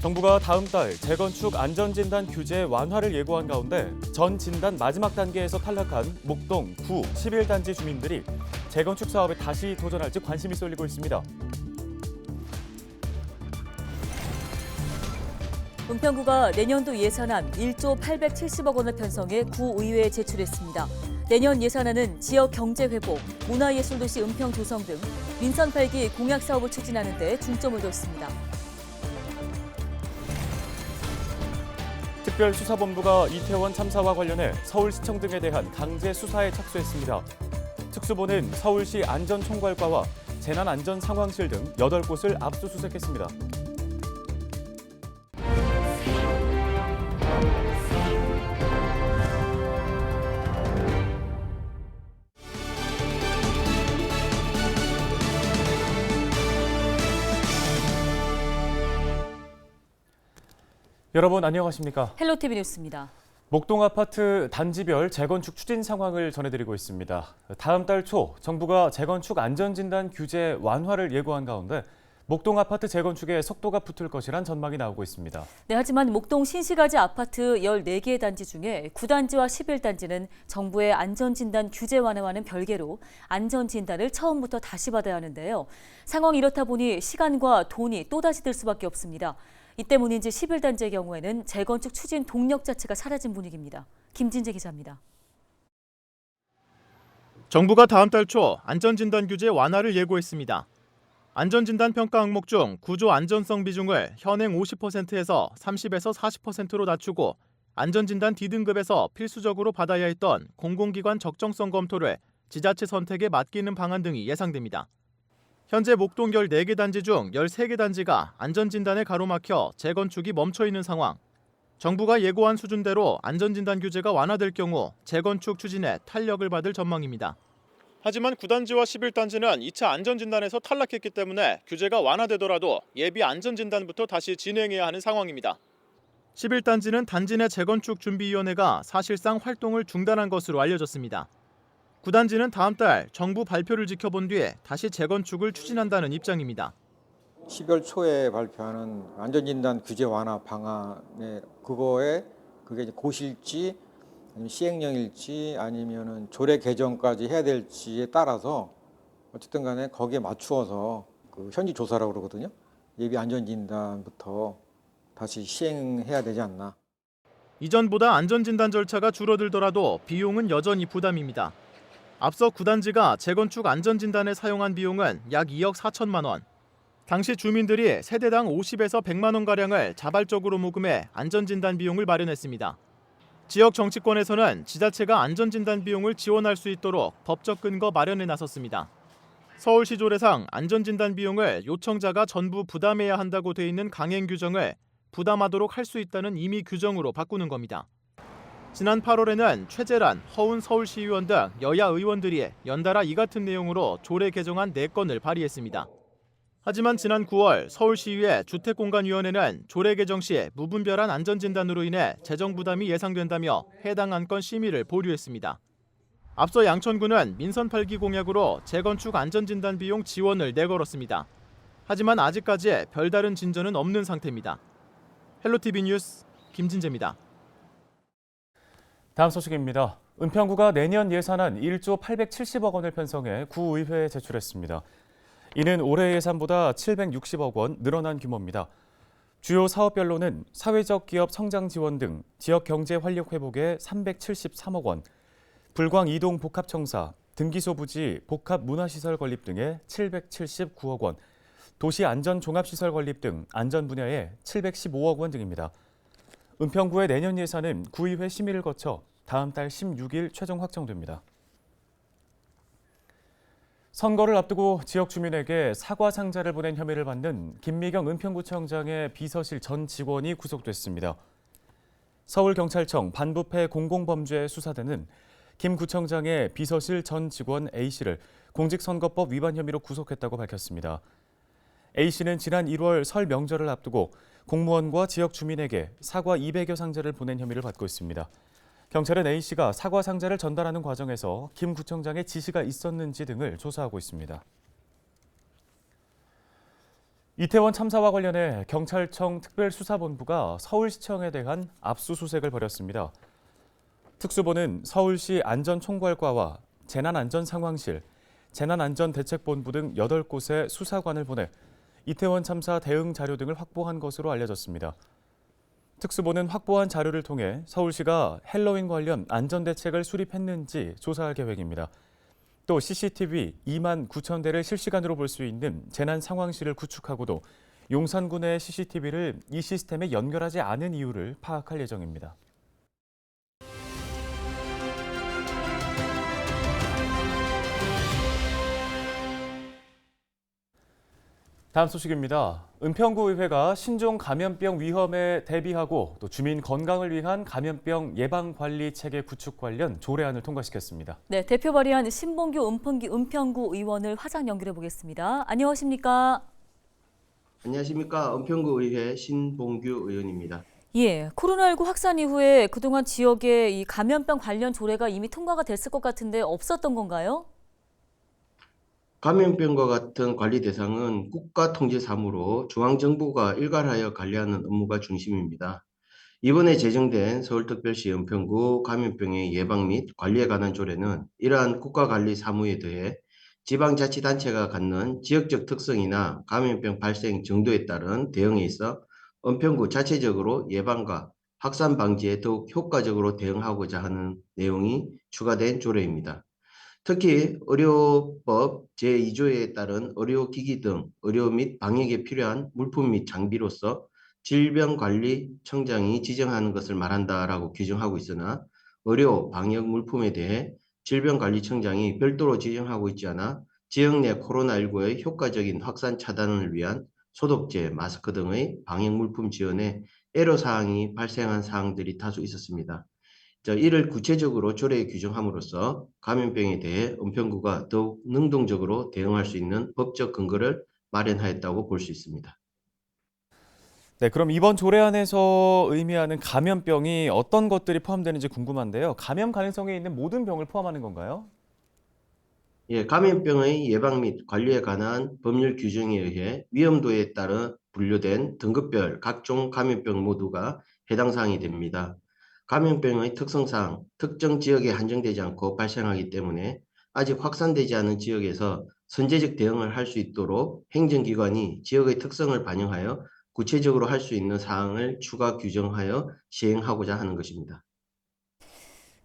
정부가 다음 달 재건축 안전진단 규제 완화를 예고한 가운데 전 진단 마지막 단계에서 탈락한 목동, 구, 11단지 주민들이 재건축 사업에 다시 도전할지 관심이 쏠리고 있습니다. 은평구가 내년도 예산안 1조 870억 원을 편성해 구의회에 제출했습니다. 내년 예산안은 지역 경제 회복, 문화예술도시 은평 조성 등 민선 8기 공약 사업을 추진하는 데 중점을 뒀습니다. 특별수사본부가 이태원 참사와 관련해 서울시청 등에 대한 강제 수사에 착수했습니다. 특수본은 서울시 안전총괄과와 재난안전상황실 등 8곳을 압수수색했습니다. 여러분 안녕하십니까? 헬로티비 뉴스입니다. 목동 아파트 단지별 재건축 추진 상황을 전해드리고 있습니다. 다음 달 초 정부가 재건축 안전진단 규제 완화를 예고한 가운데 목동 아파트 재건축에 속도가 붙을 것이란 전망이 나오고 있습니다. 네, 하지만 목동 신시가지 아파트 14개 단지 중에 9단지와 11단지는 정부의 안전진단 규제 완화와는 별개로 안전진단을 처음부터 다시 받아야 하는데요. 상황이 이렇다 보니 시간과 돈이 또다시 들 수밖에 없습니다. 이 때문인지 11단지의 경우에는 재건축 추진 동력 자체가 사라진 분위기입니다. 김진재 기자입니다. 정부가 다음 달 초 안전진단 규제 완화를 예고했습니다. 안전진단 평가 항목 중 구조 안전성 비중을 현행 50%에서 30에서 40%로 낮추고 안전진단 D등급에서 필수적으로 받아야 했던 공공기관 적정성 검토를 지자체 선택에 맡기는 방안 등이 예상됩니다. 현재 목동 14개 단지 중 13개 단지가 안전진단에 가로막혀 재건축이 멈춰 있는 상황. 정부가 예고한 수준대로 안전진단 규제가 완화될 경우 재건축 추진에 탄력을 받을 전망입니다. 하지만 9단지와 11단지는 2차 안전진단에서 탈락했기 때문에 규제가 완화되더라도 예비 안전진단부터 다시 진행해야 하는 상황입니다. 11단지는 단지 내 재건축준비위원회가 사실상 활동을 중단한 것으로 알려졌습니다. 9단지는 다음 달 정부 발표를 지켜본 뒤에 다시 재건축을 추진한다는 입장입니다. 12월 초에 발표하는 안전진단 규제 완화 방안에 그게 이제 고실지 아니면 시행령일지 아니면은 조례 개정까지 해야 될지에 따라서 어쨌든 간에 거기에 맞추어서 그 현지 조사라고 그러거든요. 예비 안전진단부터 다시 시행해야 되지 않나. 이전보다 안전진단 절차가 줄어들더라도 비용은 여전히 부담입니다. 앞서 9단지가 재건축 안전진단에 사용한 비용은 약 2억 4천만 원. 당시 주민들이 세대당 50에서 100만 원가량을 자발적으로 모금해 안전진단 비용을 마련했습니다. 지역 정치권에서는 지자체가 안전진단 비용을 지원할 수 있도록 법적 근거 마련에 나섰습니다. 서울시 조례상 안전진단 비용을 요청자가 전부 부담해야 한다고 돼 있는 강행 규정을 부담하도록 할 수 있다는 임의 규정으로 바꾸는 겁니다. 지난 8월에는 최재란, 허운 서울시의원 등 여야 의원들이 연달아 이 같은 내용으로 조례 개정안 4건을 발의했습니다. 하지만 지난 9월 서울시의회 주택공간위원회는 조례 개정 시 무분별한 안전진단으로 인해 재정 부담이 예상된다며 해당 안건 심의를 보류했습니다. 앞서 양천구는 민선 8기 공약으로 재건축 안전진단 비용 지원을 내걸었습니다. 하지만 아직까지 별다른 진전은 없는 상태입니다. 헬로티비 뉴스 김진재입니다. 다음 소식입니다. 은평구가 내년 예산안 1조 870억 원을 편성해 구의회에 제출했습니다. 이는 올해 예산보다 760억 원 늘어난 규모입니다. 주요 사업별로는 사회적 기업 성장 지원 등 지역 경제 활력 회복에 373억 원, 불광 이동 복합청사, 등기소 부지 복합 문화시설 건립 등에 779억 원, 도시 안전 종합시설 건립 등 안전 분야에 715억 원 등입니다. 은평구의 내년 예산은 구의회 심의를 거쳐 다음 달 16일 최종 확정됩니다. 선거를 앞두고 지역 주민에게 사과 상자를 보낸 혐의를 받는 김미경 은평구청장의 비서실 전 직원이 구속됐습니다. 서울경찰청 반부패 공공범죄 수사대는 김 구청장의 비서실 전 직원 A씨를 공직선거법 위반 혐의로 구속했다고 밝혔습니다. A씨는 지난 1월 설 명절을 앞두고 공무원과 지역 주민에게 사과 200여 상자를 보낸 혐의를 받고 있습니다. 경찰은 A씨가 사과 상자를 전달하는 과정에서 김 구청장의 지시가 있었는지 등을 조사하고 있습니다. 이태원 참사와 관련해 경찰청 특별수사본부가 서울시청에 대한 압수수색을 벌였습니다. 특수본은 서울시 안전총괄과와 재난안전상황실, 재난안전대책본부 등 8곳의 수사관을 보내 이태원 참사 대응 자료 등을 확보한 것으로 알려졌습니다. 특수본은 확보한 자료를 통해 서울시가 헬로윈 관련 안전대책을 수립했는지 조사할 계획입니다. 또 CCTV 2만 9천 대를 실시간으로 볼 수 있는 재난상황실을 구축하고도 용산군의 CCTV를 이 시스템에 연결하지 않은 이유를 파악할 예정입니다. 다음 소식입니다. 은평구의회가 신종 감염병 위험에 대비하고 또 주민 건강을 위한 감염병 예방관리 체계 구축 관련 조례안을 통과시켰습니다. 네, 대표 발의한 신봉규 은평구 의원을 화상 연결해 보겠습니다. 안녕하십니까? 안녕하십니까. 은평구의회 신봉규 의원입니다. 예, 코로나19 확산 이후에 그동안 지역에 이 감염병 관련 조례가 이미 통과가 됐을 것 같은데 없었던 건가요? 감염병과 같은 관리 대상은 국가통제사무로 중앙정부가 일괄하여 관리하는 업무가 중심입니다. 이번에 제정된 서울특별시 은평구 감염병의 예방 및 관리에 관한 조례는 이러한 국가관리 사무에 더해 지방자치단체가 갖는 지역적 특성이나 감염병 발생 정도에 따른 대응에 있어 은평구 자체적으로 예방과 확산 방지에 더욱 효과적으로 대응하고자 하는 내용이 추가된 조례입니다. 특히 의료법 제2조에 따른 의료기기 등 의료 및 방역에 필요한 물품 및 장비로서 질병관리청장이 지정하는 것을 말한다라고 규정하고 있으나 의료 방역 물품에 대해 질병관리청장이 별도로 지정하고 있지 않아 지역 내 코로나19의 효과적인 확산 차단을 위한 소독제, 마스크 등의 방역 물품 지원에 애로사항이 발생한 사항들이 다수 있었습니다. 이를 구체적으로 조례에 규정함으로써 감염병에 대해 은평구가 더욱 능동적으로 대응할 수 있는 법적 근거를 마련하였다고 볼 수 있습니다. 네, 그럼 이번 조례안에서 의미하는 감염병이 어떤 것들이 포함되는지 궁금한데요. 감염 가능성에 있는 모든 병을 포함하는 건가요? 예, 감염병의 예방 및 관리에 관한 법률 규정에 의해 위험도에 따라 분류된 등급별 각종 감염병 모두가 해당 사항이 됩니다. 감염병의 특성상 특정 지역에 한정되지 않고 발생하기 때문에 아직 확산되지 않은 지역에서 선제적 대응을 할 수 있도록 행정기관이 지역의 특성을 반영하여 구체적으로 할 수 있는 사항을 추가 규정하여 시행하고자 하는 것입니다.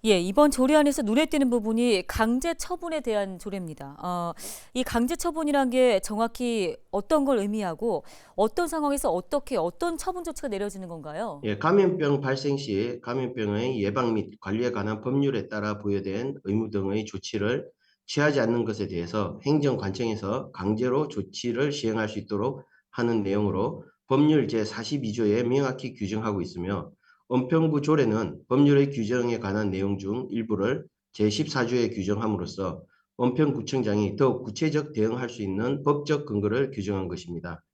예, 이번 조례안에서 눈에 띄는 부분이 강제 처분에 대한 조례입니다. 이 강제 처분이란 게 정확히 어떤 걸 의미하고 어떤 상황에서 어떤 처분 조치가 내려지는 건가요? 예, 감염병 발생 시 감염병의 예방 및 관리에 관한 법률에 따라 부여된 의무 등의 조치를 취하지 않는 것에 대해서 행정관청에서 강제로 조치를 시행할 수 있도록 하는 내용으로 법률 제42조에 명확히 규정하고 있으며 은평구 조례는 법률의 규정에 관한 내용 중 일부를 제14조에 규정함으로써 은평구청장이 더욱 구체적 대응할 수 있는 법적 근거를 규정한 것입니다.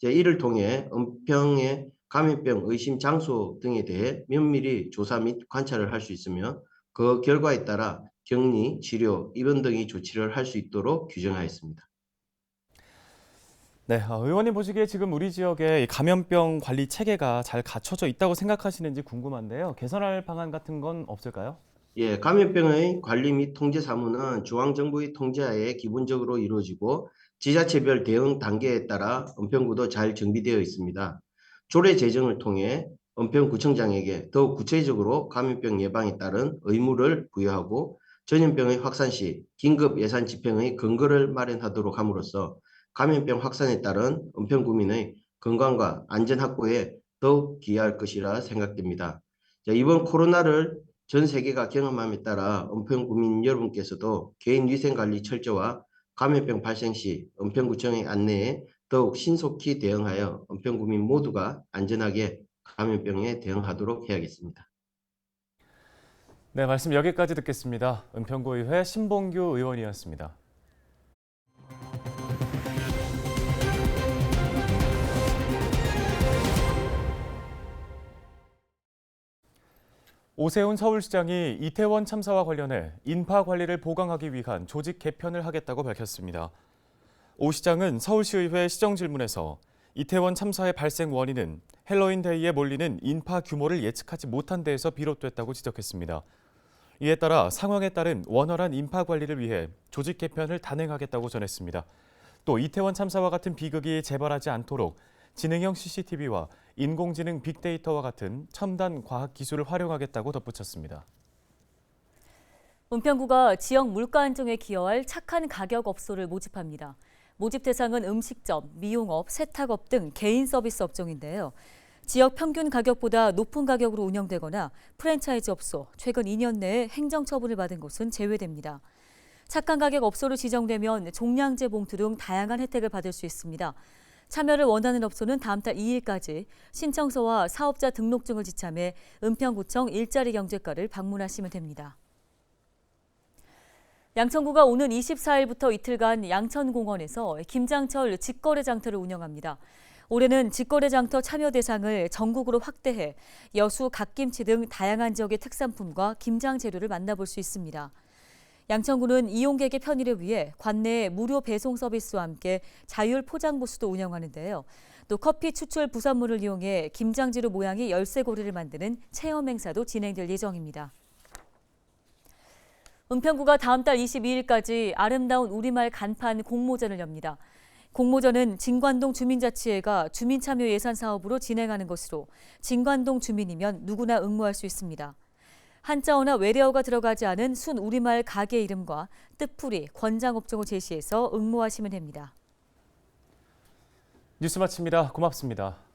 이를 통해 은평의 감염병 의심 장소 등에 대해 면밀히 조사 및 관찰을 할 수 있으며 그 결과에 따라 격리, 치료, 입원 등의 조치를 할 수 있도록 규정하였습니다. 네, 의원님 보시기에 지금 우리 지역에 이 감염병 관리 체계가 잘 갖춰져 있다고 생각하시는지 궁금한데요. 개선할 방안 같은 건 없을까요? 예, 감염병의 관리 및 통제 사무는 중앙정부의 통제하에 기본적으로 이루어지고 지자체별 대응 단계에 따라 은평구도 잘 정비되어 있습니다. 조례 제정을 통해 은평구청장에게 더욱 구체적으로 감염병 예방에 따른 의무를 부여하고 전염병의 확산 시 긴급 예산 집행의 근거를 마련하도록 함으로써 감염병 확산에 따른 은평구민의 건강과 안전 확보에 더욱 기여할 것이라 생각됩니다. 이번 코로나를 전 세계가 경험함에 따라 은평구민 여러분께서도 개인위생관리 철저와 감염병 발생 시 은평구청의 안내에 더욱 신속히 대응하여 은평구민 모두가 안전하게 감염병에 대응하도록 해야겠습니다. 네, 말씀 여기까지 듣겠습니다. 은평구의회 신봉규 의원이었습니다. 오세훈 서울시장이 이태원 참사와 관련해 인파 관리를 보강하기 위한 조직 개편을 하겠다고 밝혔습니다. 오 시장은 서울시의회 시정질문에서 이태원 참사의 발생 원인은 헬로윈 데이에 몰리는 인파 규모를 예측하지 못한 데에서 비롯됐다고 지적했습니다. 이에 따라 상황에 따른 원활한 인파 관리를 위해 조직 개편을 단행하겠다고 전했습니다. 또 이태원 참사와 같은 비극이 재발하지 않도록 지능형 CCTV와 인공지능 빅데이터와 같은 첨단 과학 기술을 활용하겠다고 덧붙였습니다. 은평구가 지역 물가 안정에 기여할 착한 가격 업소를 모집합니다. 모집 대상은 음식점, 미용업, 세탁업 등 개인 서비스 업종인데요. 지역 평균 가격보다 높은 가격으로 운영되거나 프랜차이즈 업소, 최근 2년 내에 행정처분을 받은 곳은 제외됩니다. 착한 가격 업소로 지정되면 종량제 봉투 등 다양한 혜택을 받을 수 있습니다. 참여를 원하는 업소는 다음 달 2일까지 신청서와 사업자 등록증을 지참해 은평구청 일자리 경제과를 방문하시면 됩니다. 양천구가 오는 24일부터 이틀간 양천공원에서 김장철 직거래 장터를 운영합니다. 올해는 직거래 장터 참여 대상을 전국으로 확대해 여수, 갓김치 등 다양한 지역의 특산품과 김장 재료를 만나볼 수 있습니다. 양천구는 이용객의 편의를 위해 관내에 무료 배송 서비스와 함께 자율 포장 부스도 운영하는데요. 또 커피 추출 부산물을 이용해 김장재료 모양의 열쇠고리를 만드는 체험 행사도 진행될 예정입니다. 은평구가 다음 달 22일까지 아름다운 우리말 간판 공모전을 엽니다. 공모전은 진관동 주민자치회가 주민참여 예산 사업으로 진행하는 것으로 진관동 주민이면 누구나 응모할 수 있습니다. 한자어나 외래어가 들어가지 않은 순 우리말 가게 이름과 뜻풀이, 권장업종을 제시해서 응모하시면 됩니다. 뉴스 마칩니다. 고맙습니다.